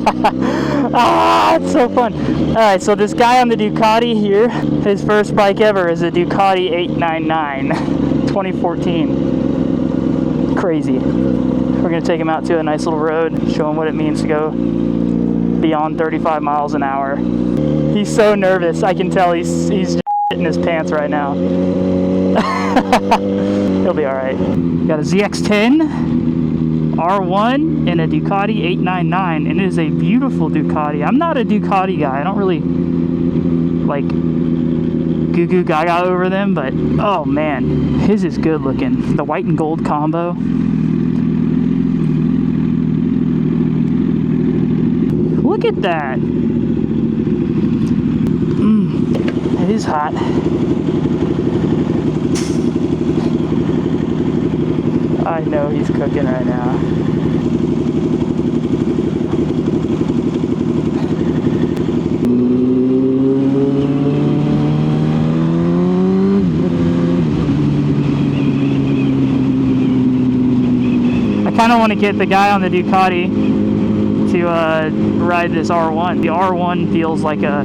Ah, it's so fun. Alright, so this guy on the Ducati here, his first bike ever is a Ducati 899, 2014. Crazy. We're going to take him out to a nice little road, show him what it means to go beyond 35 miles an hour. He's so nervous. I can tell he's just shitting his pants right now. He'll be alright. Got a ZX10, R1, and a Ducati 899, and it is a beautiful Ducati. I'm not a Ducati guy. I don't really like goo goo gaga over them, but oh man, his is good looking. The white and gold combo. Look at that. It is hot. I know he's cooking right now. I kind of want to get the guy on the Ducati to ride this R1. The R1 feels like a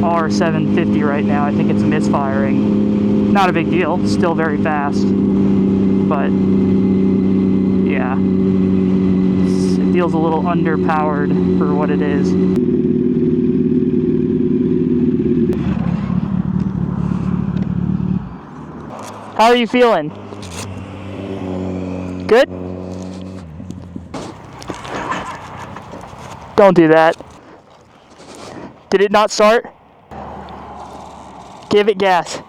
R750 right now. I think it's misfiring. Not a big deal. Still very fast. But yeah, it feels a little underpowered for what it is. How are you feeling? Good? Don't do that. Did it not start? Give it gas.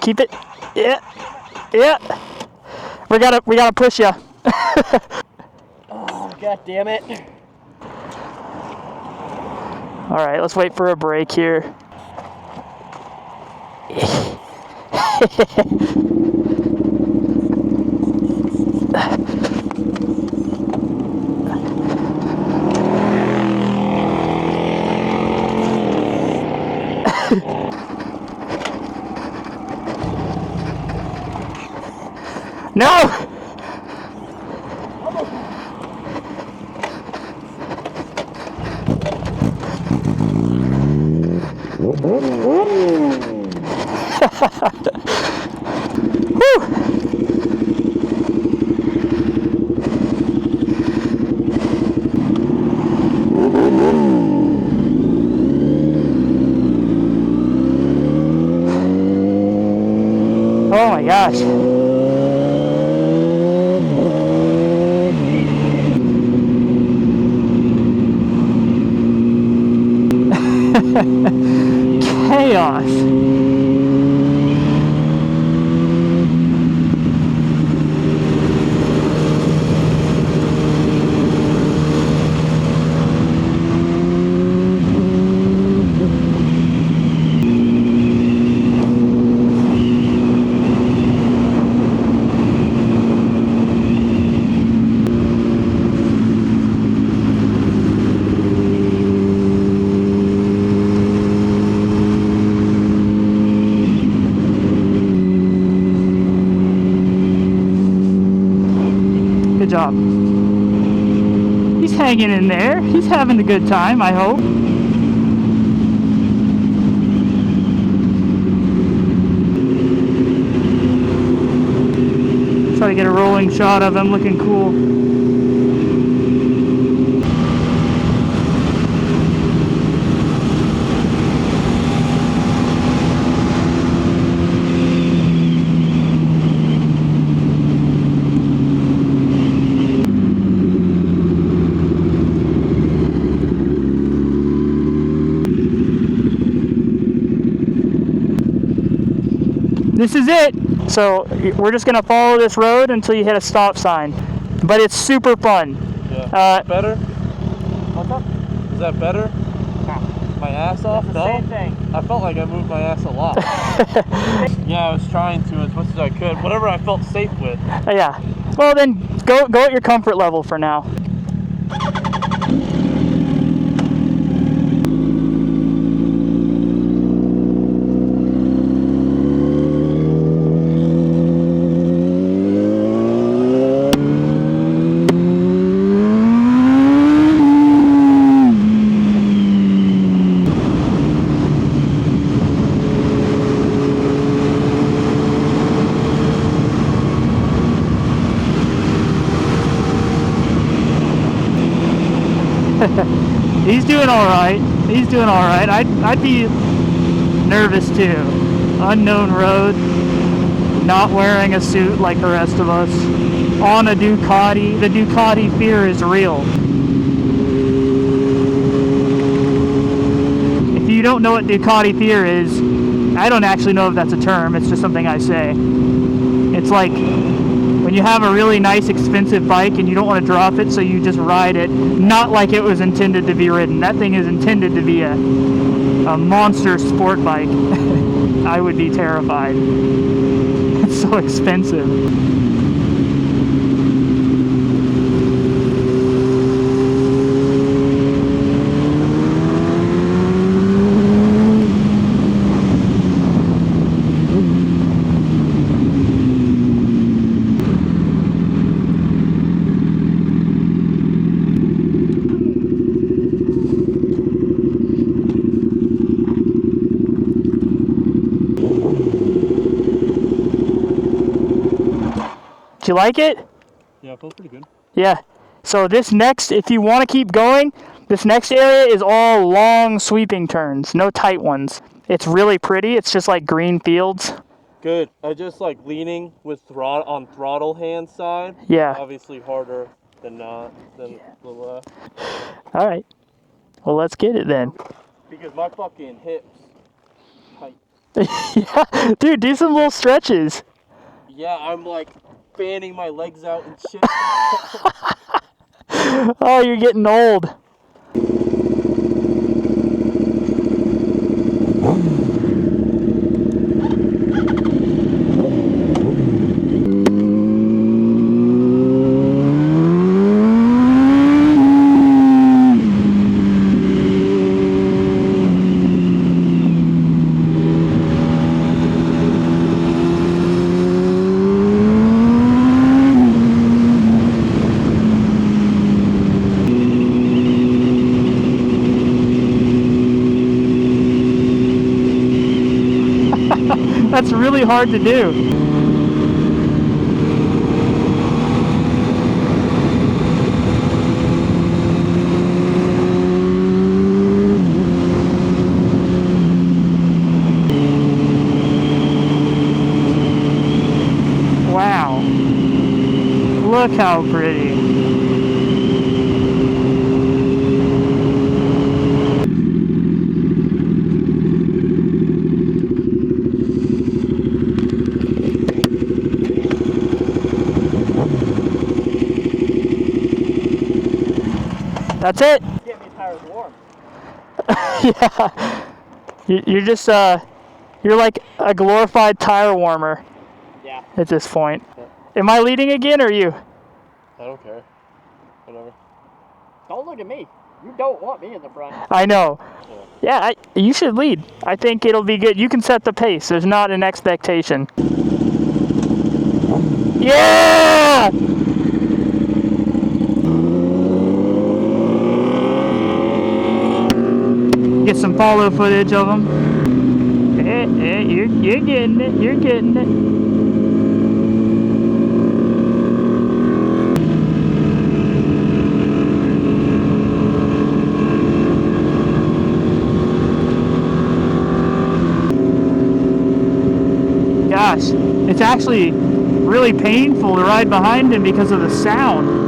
Keep it. Yeah. Yeah. We gotta push you. Oh, god damn it. Alright, let's wait for a break here. No! Oh my gosh. Chaos. Good job. He's hanging in there. He's having a good time, I hope. Try to get a rolling shot of him looking cool. This is it. So we're just gonna follow this road until you hit a stop sign, but it's super fun. Yeah. Better? What's up? Is that better? My ass off? No. Same thing. I felt like I moved my ass a lot. Yeah, I was trying to as much as I could. Whatever I felt safe with. Yeah. Well then, go at your comfort level for now. He's doing all right. He's doing all right. I'd be nervous too. Unknown road, not wearing a suit like the rest of us, on a Ducati. The Ducati fear is real. If you don't know what Ducati fear is, I don't actually know if that's a term. It's just something I say. It's like when you have a really nice expensive bike and you don't want to drop it, so you just ride it, not like it was intended to be ridden. That thing is intended to be a monster sport bike. I would be terrified. It's so expensive. Do you like it? Yeah, it feels pretty good. Yeah. So this next, if you want to keep going, this next area is all long sweeping turns, no tight ones. It's really pretty. It's just like green fields. Good. I just like leaning with on throttle hand side. Yeah. Obviously harder than not than the left. All right. Well, let's get it then. Because my fucking hips tight. Yeah, dude, do some little stretches. Yeah, I'm like fanning my legs out and shit. Oh, you're getting old. That's really hard to do. Wow. Look how pretty. That's it. Get me tires warm. Yeah. You're just, you're like a glorified tire warmer. Yeah. At this point. Yeah. Am I leading again or you? I don't care. Whatever. Don't look at me. You don't want me in the front. I know. Yeah, you should lead. I think it'll be good. You can set the pace. There's not an expectation. Yeah! Get some follow footage of them. Hey, you're getting it. You're getting it. Gosh, it's actually really painful to ride behind him because of the sound.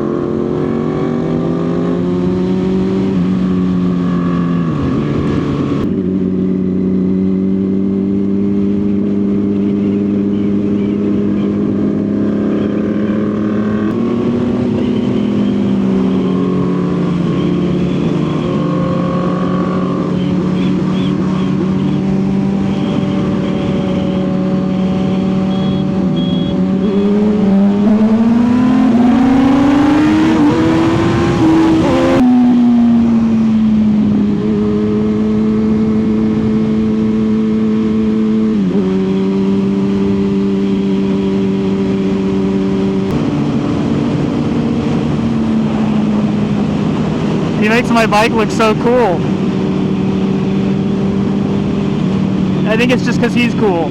He makes my bike look so cool. I think it's just because he's cool.